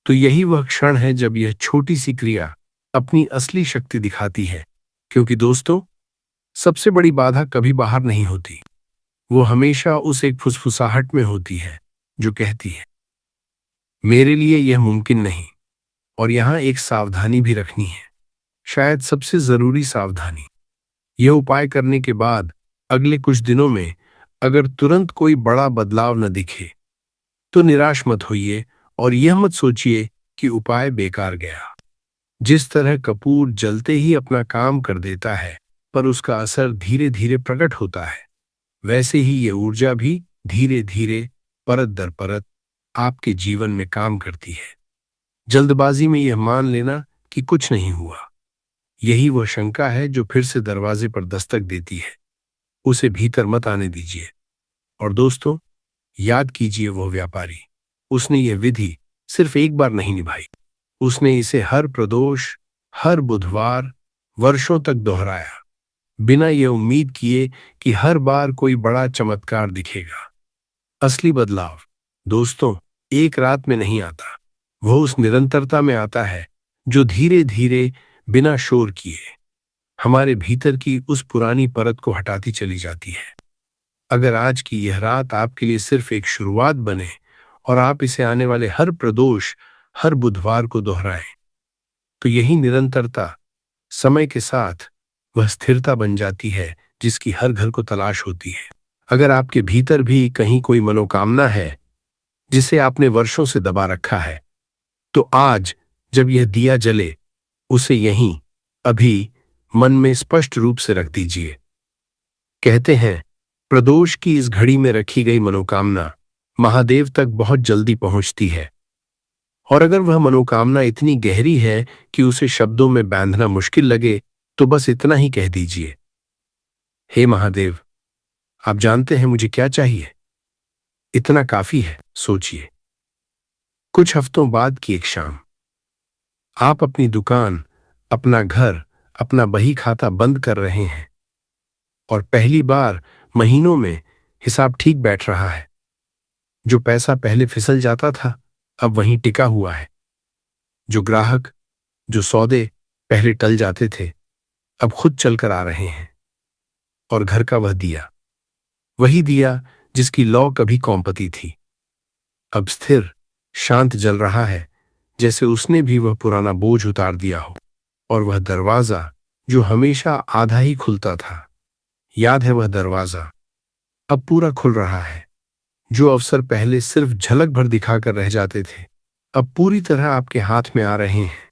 तो यही वह क्षण है जब यह छोटी सी क्रिया अपनी असली शक्ति दिखाती है। क्योंकि दोस्तों, सबसे बड़ी बाधा कभी बाहर नहीं होती, वो हमेशा उस एक फुसफुसाहट में होती है जो कहती है मेरे लिए यह मुमकिन नहीं, और यहाँ एक सावधानी भी रखनी है, शायद सबसे जरूरी सावधानी। यह उपाय करने के बाद अगले कुछ दिनों में अगर तुरंत कोई बड़ा बदलाव न दिखे तो निराश मत होइए और यह मत सोचिए कि उपाय बेकार गया। जिस तरह कपूर जलते ही अपना काम कर देता है पर उसका असर धीरे धीरे प्रकट होता है, वैसे ही ये ऊर्जा भी धीरे धीरे परत दर परत आपके जीवन में काम करती है। जल्दबाजी में यह मान लेना कि कुछ नहीं हुआ, यही वह शंका है जो फिर से दरवाजे पर दस्तक देती है। उसे भीतर मत आने दीजिए। और दोस्तों, याद कीजिए वह व्यापारी, उसने यह विधि सिर्फ एक बार नहीं निभाई, उसने इसे हर प्रदोष, हर बुधवार वर्षों तक दोहराया, बिना यह उम्मीद किए कि हर बार कोई बड़ा चमत्कार दिखेगा। असली बदलाव दोस्तों एक रात में नहीं आता, वह उस निरंतरता में आता है जो धीरे धीरे बिना शोर किए हमारे भीतर की उस पुरानी परत को हटाती चली जाती है। अगर आज की यह रात आपके लिए सिर्फ एक शुरुआत बने और आप इसे आने वाले हर प्रदोष, हर बुधवार को दोहराएं, तो यही निरंतरता समय के साथ वह स्थिरता बन जाती है जिसकी हर घर को तलाश होती है। अगर आपके भीतर भी कहीं कोई मनोकामना है जिसे आपने वर्षों से दबा रखा है, तो आज जब यह दिया जले उसे यहीं अभी मन में स्पष्ट रूप से रख दीजिए। कहते हैं प्रदोष की इस घड़ी में रखी गई मनोकामना महादेव तक बहुत जल्दी पहुंचती है। और अगर वह मनोकामना इतनी गहरी है कि उसे शब्दों में बांधना मुश्किल लगे, तो बस इतना ही कह दीजिए, हे महादेव, आप जानते हैं मुझे क्या चाहिए। इतना काफी है। सोचिए, कुछ हफ्तों बाद की एक शाम, आप अपनी दुकान, अपना घर, अपना बही खाता बंद कर रहे हैं और पहली बार महीनों में हिसाब ठीक बैठ रहा है। जो पैसा पहले फिसल जाता था अब वहीं टिका हुआ है। जो ग्राहक, जो सौदे पहले टल जाते थे अब खुद चलकर आ रहे हैं। और घर का वह दिया, वही दिया जिसकी लौ कभी कौंपती थी, अब स्थिर शांत जल रहा है, जैसे उसने भी वह पुराना बोझ उतार दिया हो। और वह दरवाजा जो हमेशा आधा ही खुलता था, याद है वह दरवाजा, अब पूरा खुल रहा है। जो अवसर पहले सिर्फ झलक भर दिखाकर रह जाते थे अब पूरी तरह आपके हाथ में आ रहे हैं।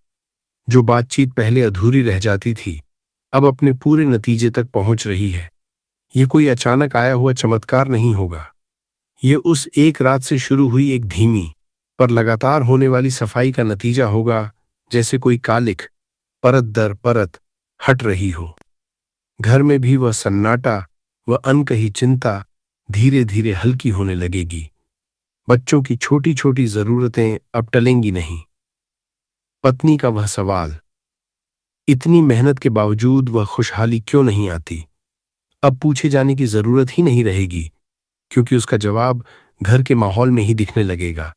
जो बातचीत पहले अधूरी रह जाती थी अब अपने पूरे नतीजे तक पहुंच रही है। यह कोई अचानक आया हुआ चमत्कार नहीं होगा, यह उस एक रात से शुरू हुई एक धीमी पर लगातार होने वाली सफाई का नतीजा होगा, जैसे कोई कालिख परत दर परत हट रही हो। घर में भी वह सन्नाटा, वह अनकही चिंता धीरे धीरे हल्की होने लगेगी। बच्चों की छोटी छोटी जरूरतें अब टलेंगी नहीं। पत्नी का वह सवाल, इतनी मेहनत के बावजूद वह खुशहाली क्यों नहीं आती, अब पूछे जाने की जरूरत ही नहीं रहेगी, क्योंकि उसका जवाब घर के माहौल में ही दिखने लगेगा।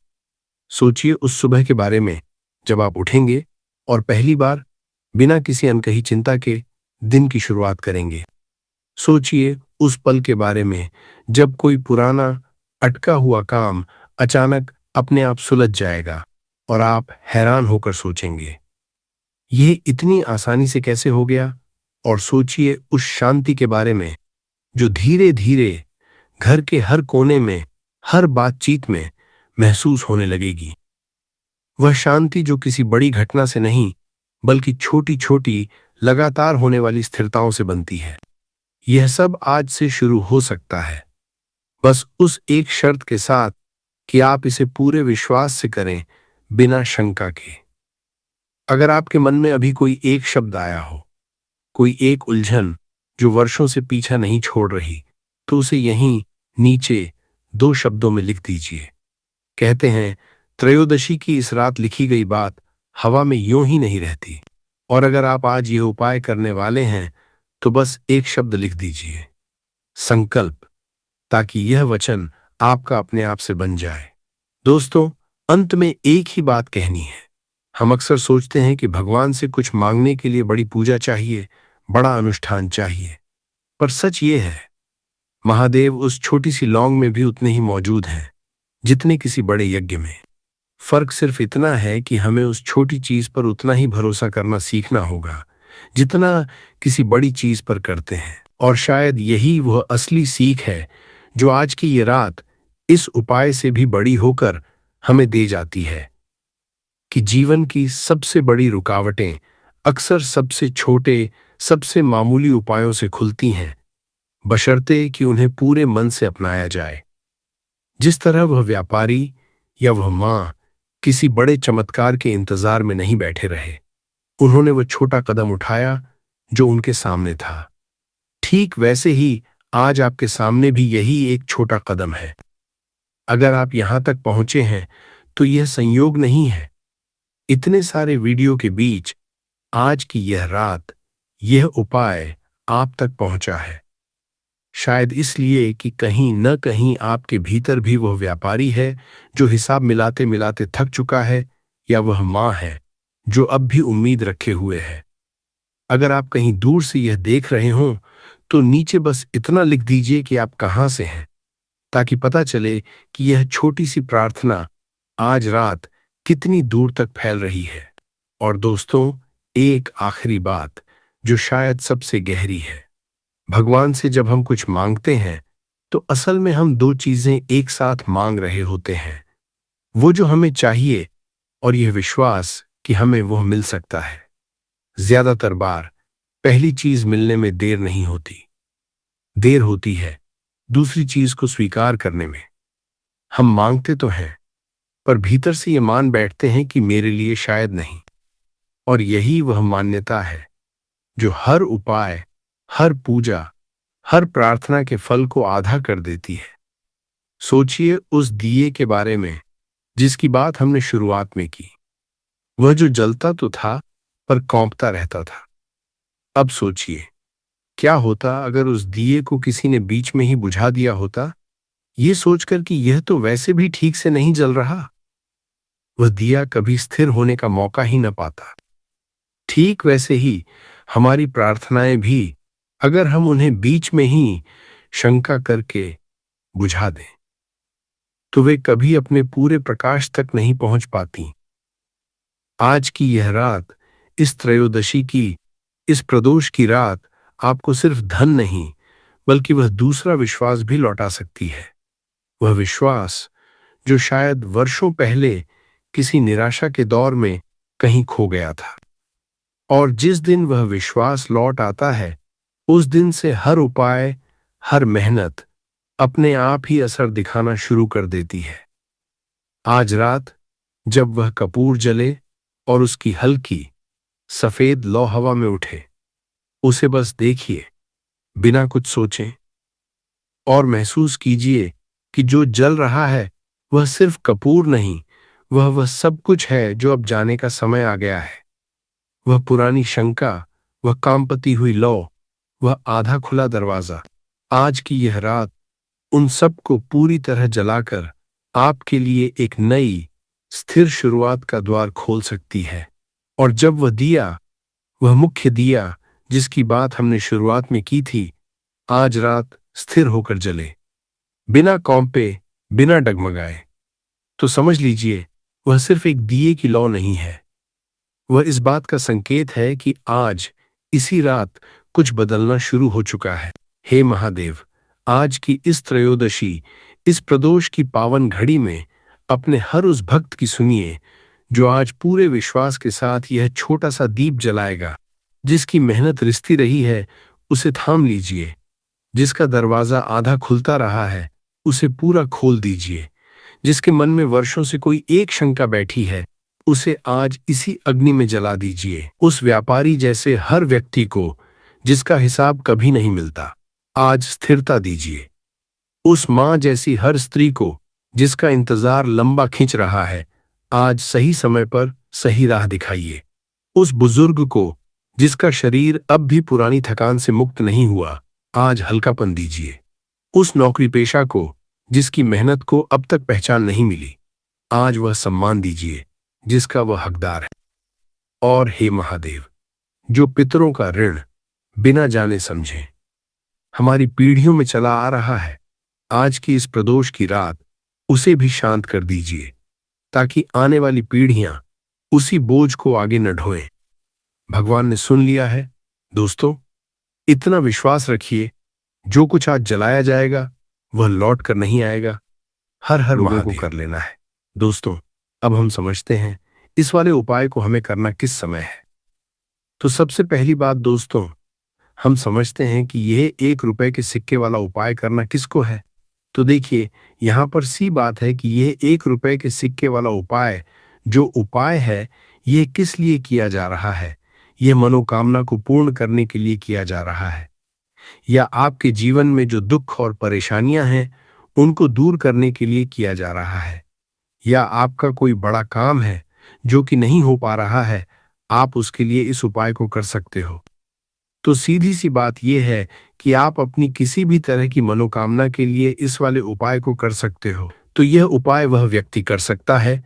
सोचिए उस सुबह के बारे में जब आप उठेंगे और पहली बार बिना किसी अनकही चिंता के दिन की शुरुआत करेंगे। सोचिए उस पल के बारे में जब कोई पुराना अटका हुआ काम अचानक अपने आप सुलझ जाएगा और आप हैरान होकर सोचेंगे, यह इतनी आसानी से कैसे हो गया। और सोचिए उस शांति के बारे में जो धीरे धीरे घर के हर कोने में, हर बातचीत में महसूस होने लगेगी। वह शांति जो किसी बड़ी घटना से नहीं बल्कि छोटी छोटी लगातार होने वाली स्थिरताओं से बनती है। यह सब आज से शुरू हो सकता है, बस उस एक शर्त के साथ कि आप इसे पूरे विश्वास से करें, बिना शंका के। अगर आपके मन में अभी कोई एक शब्द आया हो, कोई एक उलझन जो वर्षों से पीछा नहीं छोड़ रही, तो उसे यहीं नीचे 2 शब्दों में लिख दीजिए। कहते हैं त्रयोदशी की इस रात लिखी गई बात हवा में यूं ही नहीं रहती। और अगर आप आज ये उपाय करने वाले हैं तो बस एक शब्द लिख दीजिए, संकल्प, ताकि यह वचन आपका अपने आप से बन जाए। दोस्तों, अंत में एक ही बात कहनी है। हम अक्सर सोचते हैं कि भगवान से कुछ मांगने के लिए बड़ी पूजा चाहिए, बड़ा अनुष्ठान चाहिए, पर सच ये है, महादेव उस छोटी सी लौंग में भी उतने ही मौजूद हैं जितने किसी बड़े यज्ञ में। फर्क सिर्फ इतना है कि हमें उस छोटी चीज पर उतना ही भरोसा करना सीखना होगा जितना किसी बड़ी चीज पर करते हैं। और शायद यही वह असली सीख है जो आज की ये रात इस उपाय से भी बड़ी होकर हमें दे जाती है कि जीवन की सबसे बड़ी रुकावटें अक्सर सबसे छोटे, सबसे मामूली उपायों से खुलती हैं, बशर्ते कि उन्हें पूरे मन से अपनाया जाए। जिस तरह वह व्यापारी या वह मां किसी बड़े चमत्कार के इंतजार में नहीं बैठे रहे, उन्होंने वह छोटा कदम उठाया जो उनके सामने था। ठीक वैसे ही आज आपके सामने भी यही एक छोटा कदम है। अगर आप यहां तक पहुंचे हैं तो यह संयोग नहीं है। इतने सारे वीडियो के बीच आज की यह रात, यह उपाय आप तक पहुंचा है। शायद इसलिए कि कहीं न कहीं आपके भीतर भी वह व्यापारी है जो हिसाब मिलाते मिलाते थक चुका है, या वह मां है जो अब भी उम्मीद रखे हुए है। अगर आप कहीं दूर से यह देख रहे हों तो नीचे बस इतना लिख दीजिए कि आप कहां से हैं, ताकि पता चले कि यह छोटी सी प्रार्थना आज रात कितनी दूर तक फैल रही है। और दोस्तों, एक आखिरी बात जो शायद सबसे गहरी है। भगवान से जब हम कुछ मांगते हैं तो असल में हम दो चीजें एक साथ मांग रहे होते हैं। वो जो हमें चाहिए और यह विश्वास कि हमें वह मिल सकता है। ज्यादातर बार पहली चीज मिलने में देर नहीं होती, देर होती है दूसरी चीज को स्वीकार करने में। हम मांगते तो हैं पर भीतर से ये मान बैठते हैं कि मेरे लिए शायद नहीं। और यही वह मान्यता है जो हर उपाय, हर पूजा, हर प्रार्थना के फल को आधा कर देती है। सोचिए उस दिए के बारे में जिसकी बात हमने शुरुआत में की। वह जो जलता तो था पर कौंपता रहता था। अब सोचिए क्या होता अगर उस दिए को किसी ने बीच में ही बुझा दिया होता, ये सोचकर कि यह तो वैसे भी ठीक से नहीं जल रहा। वह दिया कभी स्थिर होने का मौका ही न पाता। ठीक वैसे ही हमारी प्रार्थनाएं भी, अगर हम उन्हें बीच में ही शंका करके बुझा दें, तो वे कभी अपने पूरे प्रकाश तक नहीं पहुंच पाती। आज की यह रात, इस त्रयोदशी की, इस प्रदोष की रात आपको सिर्फ धन नहीं बल्कि वह दूसरा विश्वास भी लौटा सकती है। वह विश्वास जो शायद वर्षों पहले किसी निराशा के दौर में कहीं खो गया था। और जिस दिन वह विश्वास लौट आता है, उस दिन से हर उपाय, हर मेहनत अपने आप ही असर दिखाना शुरू कर देती है। आज रात जब वह कपूर जले और उसकी हल्की सफेद लौ हवा में उठे, उसे बस देखिए बिना कुछ सोचे, और महसूस कीजिए कि जो जल रहा है वह सिर्फ कपूर नहीं, वह सब कुछ है जो अब जाने का समय आ गया है। वह पुरानी शंका, वह कांपती हुई लौ, वह आधा खुला दरवाजा। आज की यह रात उन सब को पूरी तरह जलाकर आपके लिए एक नई स्थिर शुरुआत का द्वार खोल सकती है। और जब वह दिया, वह मुख्य दिया जिसकी बात हमने शुरुआत में की थी, आज रात स्थिर होकर जले, बिना कौंपे, बिना डगमगाए, तो समझ लीजिए वह सिर्फ एक दिए की लौ नहीं है। वह इस बात का संकेत है कि आज इसी रात कुछ बदलना शुरू हो चुका है। हे महादेव, आज की इस त्रयोदशी, इस प्रदोष की पावन घड़ी में अपने हर उस भक्त की सुनिए जो आज पूरे विश्वास के साथ यह छोटा सा दीप जलाएगा। जिसकी मेहनत रिश्ती रही है उसे थाम लीजिए, जिसका दरवाजा आधा खुलता रहा है उसे पूरा खोल दीजिए, जिसके मन में वर्षों से कोई एक शंका बैठी है उसे आज इसी अग्नि में जला दीजिए। उस व्यापारी जैसे हर व्यक्ति को जिसका हिसाब कभी नहीं मिलता, आज स्थिरता दीजिए। उस मां जैसी हर स्त्री को जिसका इंतजार लंबा खिंच रहा है, आज सही समय पर सही राह दिखाइए। उस बुजुर्ग को जिसका शरीर अब भी पुरानी थकान से मुक्त नहीं हुआ, आज हल्कापन दीजिए। उस नौकरी पेशा को जिसकी मेहनत को अब तक पहचान नहीं मिली, आज वह सम्मान दीजिए जिसका वह हकदार है। और हे महादेव, जो पितरों का ऋण बिना जाने समझे हमारी पीढ़ियों में चला आ रहा है, आज की इस प्रदोष की रात उसे भी शांत कर दीजिए। ताकि आने वाली पीढ़ियां उसी बोझ को आगे न ढोएं। भगवान ने सुन लिया है। दोस्तों, इतना विश्वास रखिए, जो कुछ आज जलाया जाएगा वह लौट कर नहीं आएगा। हर हर लोगों को कर लेना है। दोस्तों, अब हम समझते हैं इस वाले उपाय को हमें करना किस समय है। तो सबसे पहली बात दोस्तों, हम समझते हैं कि यह 1 रुपए के सिक्के वाला उपाय करना किसको है। तो देखिए, यहां पर सी बात है कि यह 1 रुपए के सिक्के वाला उपाय जो उपाय है, यह किस लिए किया जा रहा है। यह मनोकामना को पूर्ण करने के लिए किया जा रहा है, या आपके जीवन में जो दुख और परेशानियां हैं उनको दूर करने के लिए किया जा रहा है, या आपका कोई बड़ा काम है जो कि नहीं हो पा रहा है, आप उसके लिए इस उपाय को कर सकते हो। तो सीधी सी बात यह है कि आप अपनी किसी भी तरह की मनोकामना के लिए इस वाले उपाय को कर सकते हो। तो यह उपाय वह व्यक्ति कर सकता है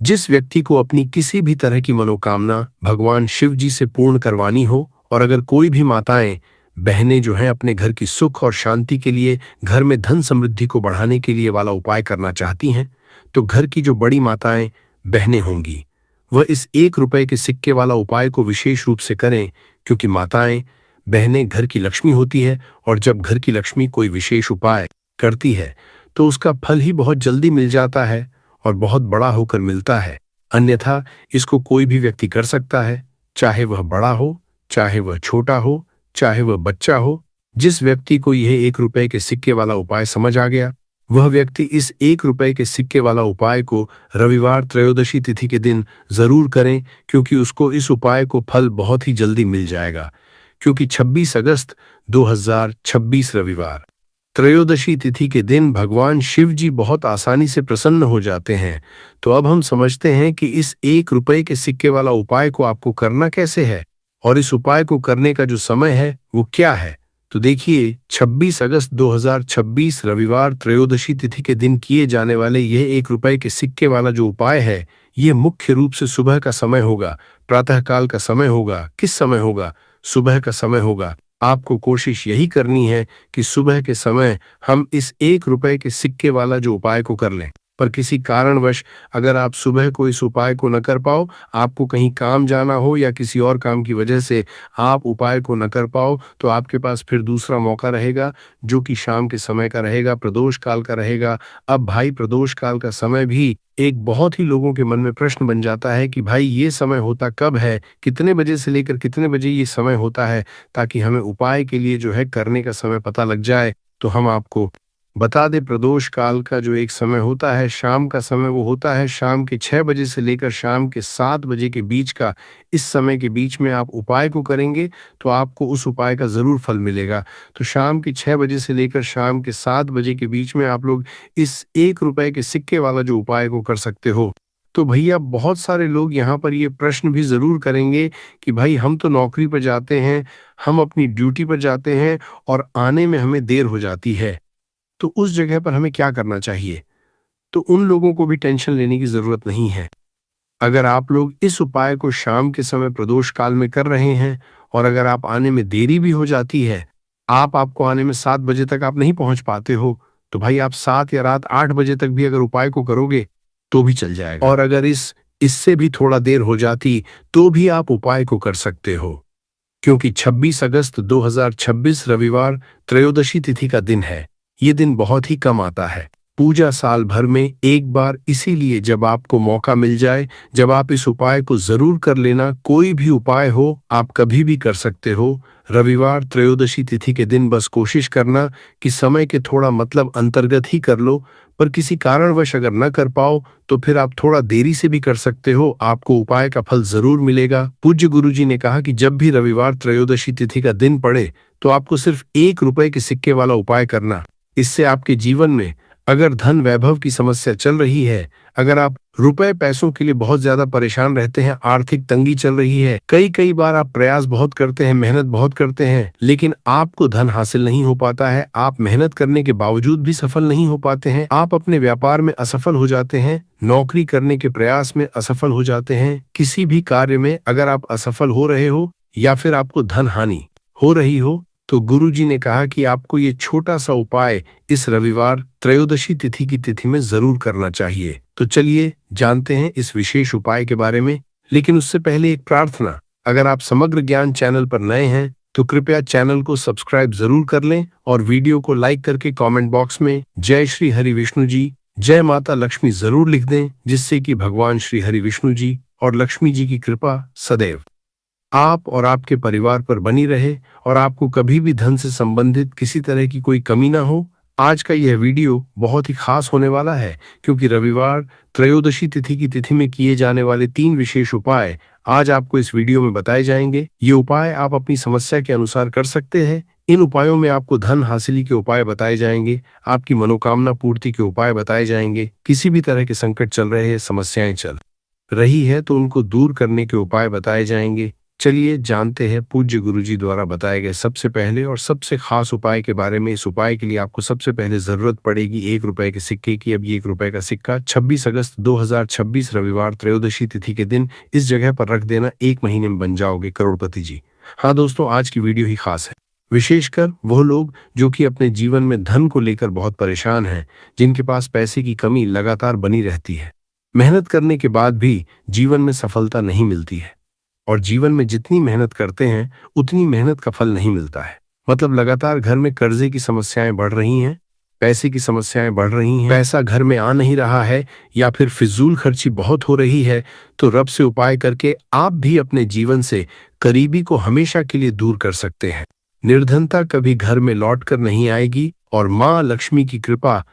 जिस व्यक्ति को अपनी किसी भी तरह की मनोकामना भगवान शिव जी से पूर्ण करवानी हो। और अगर कोई भी माताएं बहनें जो हैं अपने घर की सुख और शांति के लिए, घर में धन समृद्धि को बढ़ाने के लिए वाला उपाय करना चाहती हैं, तो घर की जो बड़ी माताएं बहनें होंगी वह इस 1 रुपए के सिक्के वाला उपाय को विशेष रूप से करें, क्योंकि माताएं बहनें घर की लक्ष्मी होती है, और जब घर की लक्ष्मी कोई विशेष उपाय करती है तो उसका फल ही बहुत जल्दी मिल जाता है और बहुत बड़ा होकर मिलता है। अन्यथा इसको कोई भी व्यक्ति कर सकता है, चाहे वह बड़ा हो, चाहे वह छोटा हो, चाहे वह बच्चा हो। जिस व्यक्ति को यह 1 रुपए के सिक्के वाला उपाय समझ आ गया, वह व्यक्ति इस 1 रुपए के सिक्के वाला उपाय को रविवार त्रयोदशी तिथि के दिन जरूर करें, क्योंकि उसको इस उपाय को फल बहुत ही जल्दी मिल जाएगा। क्योंकि 26 अगस्त 2026 रविवार त्रयोदशी तिथि के दिन भगवान शिव जी बहुत आसानी से प्रसन्न हो जाते हैं। तो अब हम समझते हैं कि इस 1 रुपए के सिक्के वाला उपाय को आपको करना कैसे है, और इस उपाय को करने का जो समय है वो क्या है। तो देखिए, 26 अगस्त 2026 रविवार त्रयोदशी तिथि के दिन किए जाने वाले यह 1 रुपए के सिक्के वाला जो उपाय है, ये मुख्य रूप से सुबह का समय होगा, प्रातःकाल का समय होगा। किस समय होगा? सुबह का समय होगा। आपको कोशिश यही करनी है कि सुबह के समय हम इस 1 रुपए के सिक्के वाला जो उपाय को कर लें। पर किसी कारणवश अगर आप सुबह को इस उपाय को न कर पाओ, आपको कहीं काम जाना हो या किसी और काम की वजह से आप उपाय को न कर पाओ, तो आपके पास फिर दूसरा मौका रहेगा, जो कि शाम के समय का रहेगा, प्रदोष काल का रहेगा। अब भाई, प्रदोष काल का समय भी एक बहुत ही लोगों के मन में प्रश्न बन जाता है कि भाई ये समय होता कब है, कितने बजे से लेकर कितने बजे ये समय होता है, ताकि हमें उपाय के लिए जो है करने का समय पता लग जाए। तो हम आपको बता दें, प्रदोष काल का जो एक समय होता है, शाम का समय, वो होता है शाम के 6 बजे से लेकर शाम के 7 बजे के बीच का। इस समय के बीच में आप उपाय को करेंगे तो आपको उस उपाय का ज़रूर फल मिलेगा। तो शाम के 6 बजे से लेकर शाम के 7 बजे के बीच में आप लोग इस 1 रुपए के सिक्के वाला जो उपाय को कर सकते हो। तो भैया, बहुत सारे लोग यहाँ पर ये प्रश्न भी ज़रूर करेंगे कि भाई, हम तो नौकरी पर जाते हैं, हम अपनी ड्यूटी पर जाते हैं और आने में हमें देर हो जाती है, तो उस जगह पर हमें क्या करना चाहिए। तो उन लोगों को भी टेंशन लेने की जरूरत नहीं है। अगर आप लोग इस उपाय को शाम के समय प्रदोष काल में कर रहे हैं, और अगर आप आने में देरी भी हो जाती है, आपको आने में 7 बजे तक आप नहीं पहुंच पाते हो, तो भाई आप 7 या रात 8 बजे तक भी अगर उपाय को करोगे तो भी चल जाएगा। और अगर इससे भी थोड़ा देर हो जाती तो भी आप उपाय को कर सकते हो, क्योंकि 26 अगस्त 2026 रविवार त्रयोदशी तिथि का दिन है। ये दिन बहुत ही कम आता है, पूजा साल भर में एक बार। इसीलिए जब आपको मौका मिल जाए, जब आप इस उपाय को जरूर कर लेना। कोई भी उपाय हो, आप कभी भी कर सकते हो। रविवार त्रयोदशी तिथि के दिन बस कोशिश करना कि समय के थोड़ा अंतर्गत ही कर लो। पर किसी कारणवश अगर न कर पाओ तो फिर आप थोड़ा देरी से भी कर सकते हो, आपको उपाय का फल जरूर मिलेगा। पूज्य गुरु जी ने कहा कि जब भी रविवार त्रयोदशी तिथि का दिन पड़े तो आपको सिर्फ 1 रुपए के सिक्के वाला उपाय करना। इससे आपके जीवन में अगर धन वैभव की समस्या चल रही है, अगर आप रुपए पैसों के लिए बहुत ज्यादा परेशान रहते हैं, आर्थिक तंगी चल रही है, कई बार आप प्रयास बहुत करते हैं, मेहनत बहुत करते हैं, लेकिन आपको धन हासिल नहीं हो पाता है, आप मेहनत करने के बावजूद भी सफल नहीं हो पाते हैं, आप अपने व्यापार में असफल हो जाते हैं, नौकरी करने के प्रयास में असफल हो जाते हैं, किसी भी कार्य में अगर आप असफल हो रहे हो या फिर आपको धन हानि हो रही हो, तो गुरुजी ने कहा कि आपको ये छोटा सा उपाय इस रविवार त्रयोदशी तिथि की तिथि में जरूर करना चाहिए। तो चलिए जानते हैं इस विशेष उपाय के बारे में। लेकिन उससे पहले एक प्रार्थना, अगर आप समग्र ज्ञान चैनल पर नए हैं तो कृपया चैनल को सब्सक्राइब जरूर कर लें और वीडियो को लाइक करके कमेंट बॉक्स में जय श्री हरि विष्णु जी, जय माता लक्ष्मी जरूर लिख दें, जिससे कि भगवान श्री हरि विष्णु जी और लक्ष्मी जी की कृपा सदैव आप और आपके परिवार पर बनी रहे और आपको कभी भी धन से संबंधित किसी तरह की कोई कमी ना हो। आज का यह वीडियो बहुत ही खास होने वाला है, क्योंकि रविवार त्रयोदशी तिथि की तिथि में किए जाने वाले 3 विशेष उपाय आज आपको इस वीडियो में बताए जाएंगे। ये उपाय आप अपनी समस्या के अनुसार कर सकते हैं। इन उपायों में आपको धन हासिली के उपाय बताए जाएंगे, आपकी मनोकामना पूर्ति के उपाय बताए जाएंगे, किसी भी तरह के संकट चल रहे हैं, समस्याएं चल रही है तो उनको दूर करने के उपाय बताए जाएंगे। चलिए जानते हैं पूज्य गुरुजी द्वारा बताए गए सबसे पहले और सबसे खास उपाय के बारे में। इस उपाय के लिए आपको सबसे पहले जरूरत पड़ेगी 1 रुपए के सिक्के की। अब ये 1 रुपए का सिक्का 26 अगस्त 2026 रविवार त्रयोदशी तिथि के दिन इस जगह पर रख देना। 1 महीने में बन जाओगे करोड़पति जी। हाँ दोस्तों, आज की वीडियो ही खास है, विशेषकर वो लोग जो कि अपने जीवन में धन को लेकर बहुत परेशान हैं, जिनके पास पैसे की कमी लगातार बनी रहती है, मेहनत करने के बाद भी जीवन में सफलता नहीं मिलती है और जीवन में जितनी मेहनत करते हैं उतनी मेहनत का फल नहीं मिलता है। मतलब लगातार घर में कर्जे की समस्याएं बढ़ रही हैं, पैसे की समस्याएं बढ़ रही हैं, पैसा घर में आ नहीं रहा है या फिर फिजूल खर्ची बहुत हो रही है, तो रब से उपाय करके आप भी अपने जीवन से करीबी को हमेशा के लिए दूर कर सकते हैं। निर्धनता कभी घर में लौट कर नहीं आएगी और माँ लक्ष्मी की कृपा